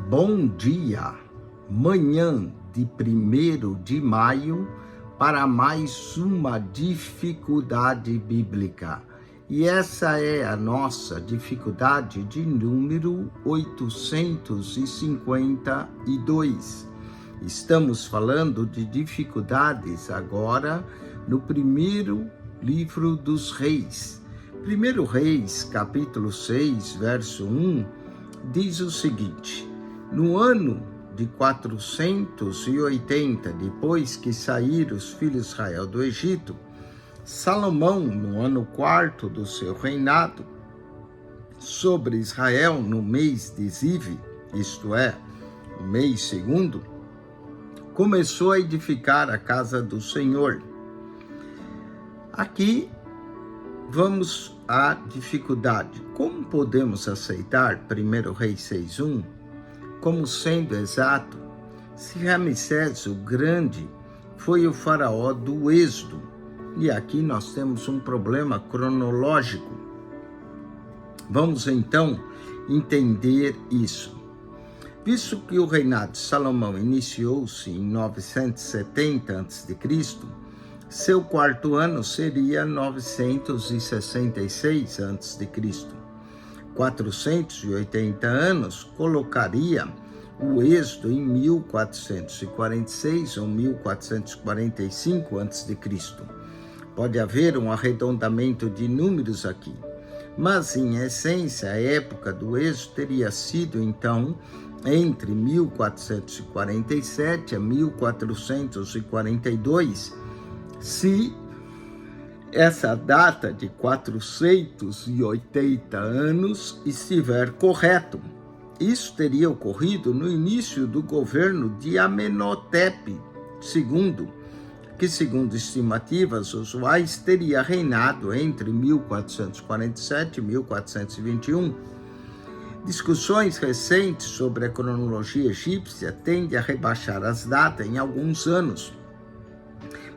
Bom dia, manhã de 1º de maio, para mais uma dificuldade bíblica. E essa é a nossa dificuldade de número 852. Estamos falando de dificuldades agora no primeiro livro dos Reis. 1 Reis, capítulo 6, verso 1, diz o seguinte: no ano de 480, depois que saíram os filhos de Israel do Egito, Salomão, no ano 4º do seu reinado, sobre Israel, no mês de Ziv, isto é, o mês segundo, começou a edificar a casa do Senhor. Aqui vamos à dificuldade. Como podemos aceitar 1 Reis 6:1 como sendo exato se Ramsés o Grande foi o faraó do Êxodo? E aqui nós temos um problema cronológico. Vamos então entender isso. Visto que o reinado de Salomão iniciou-se em 970 a.C., seu quarto ano seria 966 a.C. 480 anos colocaria o êxodo em 1446 ou 1445 a.C. Pode haver um arredondamento de números aqui, mas em essência a época do êxodo teria sido então entre 1447 a 1442, se essa data de 480 anos estiver correto. Isso teria ocorrido no início do governo de Amenhotep II, que, segundo estimativas usuais, teria reinado entre 1447 e 1421. Discussões recentes sobre a cronologia egípcia tendem a rebaixar as datas em alguns anos,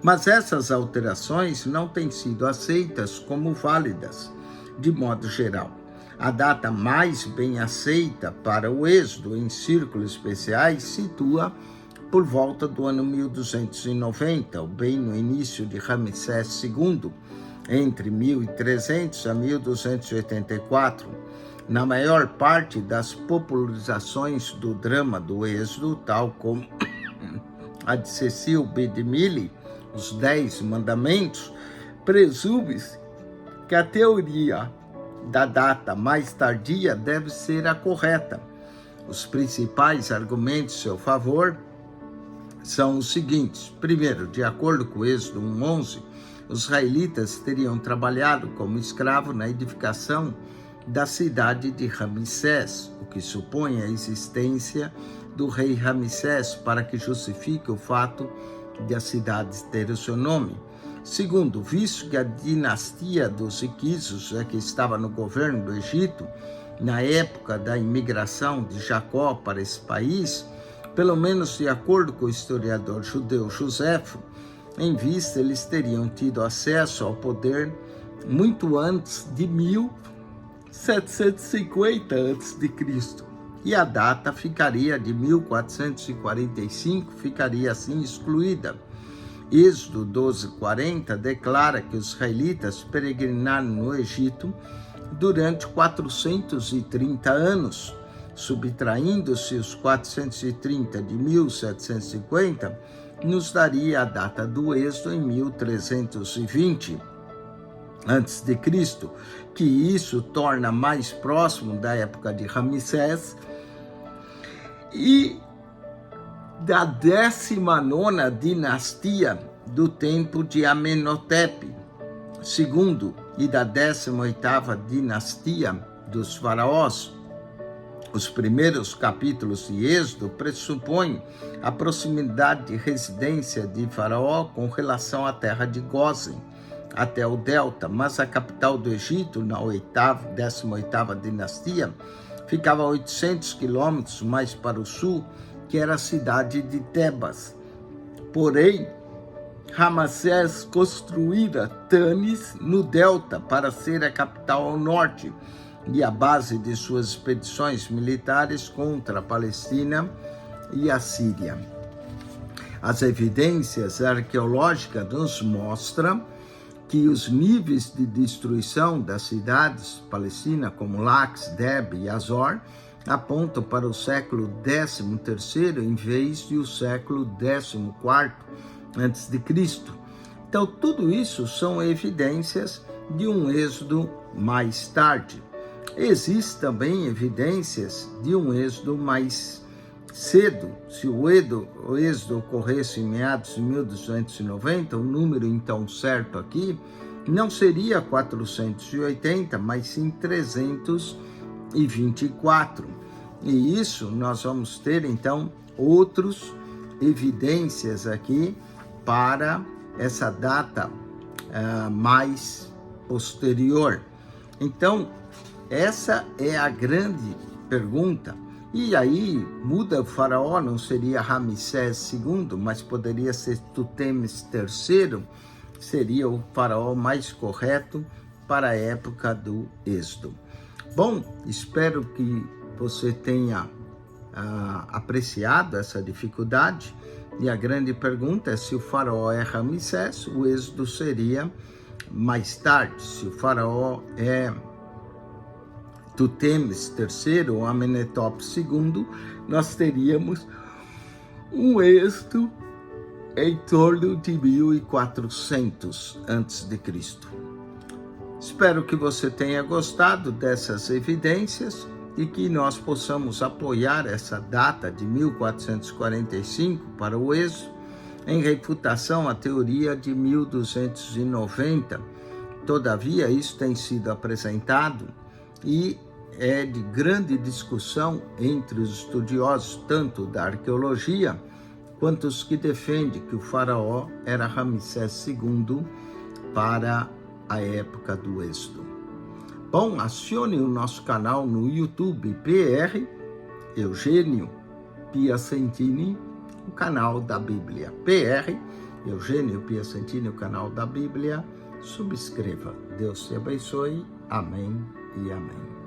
mas essas alterações não têm sido aceitas como válidas, de modo geral. A data mais bem aceita para o êxodo em círculos especiais situa por volta do ano 1290, ou bem no início de Ramsés II, entre 1300 a 1284. Na maior parte das popularizações do drama do êxodo, tal como a de Cecil B. DeMille, os 10 mandamentos, presume-se que a teoria da data mais tardia deve ser a correta. Os principais argumentos em seu favor são os seguintes. Primeiro, de acordo com o Êxodo 1:11, os israelitas teriam trabalhado como escravos na edificação da cidade de Ramsés, o que supõe a existência do rei Ramsés para que justifique o fato de a cidade ter o seu nome. Segundo, visto que a dinastia dos Iquisos que estava no governo do Egito, na época da imigração de Jacó para esse país, pelo menos de acordo com o historiador judeu Joséfo, em vista eles teriam tido acesso ao poder muito antes de 1750 a.C., e a data ficaria de 1445, ficaria assim excluída. Êxodo 12:40 declara que os israelitas peregrinaram no Egito durante 430 anos, subtraindo-se os 430 de 1750, nos daria a data do êxodo em 1320 a.C., que isso torna mais próximo da época de Ramsés e da 19ª dinastia do tempo de Amenhotep II e da 18ª dinastia dos faraós. Os primeiros capítulos de Êxodo pressupõem a proximidade de residência de Faraó com relação à terra de Gósen, até o delta, mas a capital do Egito, na 18ª dinastia, ficava a 800 quilômetros mais para o sul, que era a cidade de Tebas. Porém, Ramsés construíra Tanis no delta para ser a capital ao norte, e a base de suas expedições militares contra a Palestina e a Síria. As evidências arqueológicas nos mostram que os níveis de destruição das cidades palestinas, como Lax, Deb e Azor, apontam para o século XIII em vez de o século XIV a.C. Então, tudo isso são evidências de um êxodo mais tarde. Existem também evidências de um êxodo mais cedo. Se o êxodo ocorresse em meados de 1290, o número então certo aqui não seria 480, mas sim 324. E isso nós vamos ter então outras evidências aqui para essa data mais posterior. Então, essa é a grande pergunta. E aí, muda o faraó, não seria Ramsés II, mas poderia ser Tutemes III, seria o faraó mais correto para a época do êxodo. Bom, espero que você tenha apreciado essa dificuldade. E a grande pergunta é: se o faraó é Ramsés, o êxodo seria mais tarde. Se o faraó é Tutemes III ou Amenetópe II, nós teríamos um êxodo em torno de 1400 a.C. Espero que você tenha gostado dessas evidências e que nós possamos apoiar essa data de 1445 para o êxodo em refutação à teoria de 1290. Todavia, isso tem sido apresentado e é de grande discussão entre os estudiosos, tanto da arqueologia, quanto os que defendem que o faraó era Ramsés II para a época do êxodo. Bom, acione o nosso canal no YouTube PR, Eugênio Piacentini, o canal da Bíblia. PR, Eugênio Piacentini, o canal da Bíblia. Subscreva. Deus te abençoe. Amém e amém.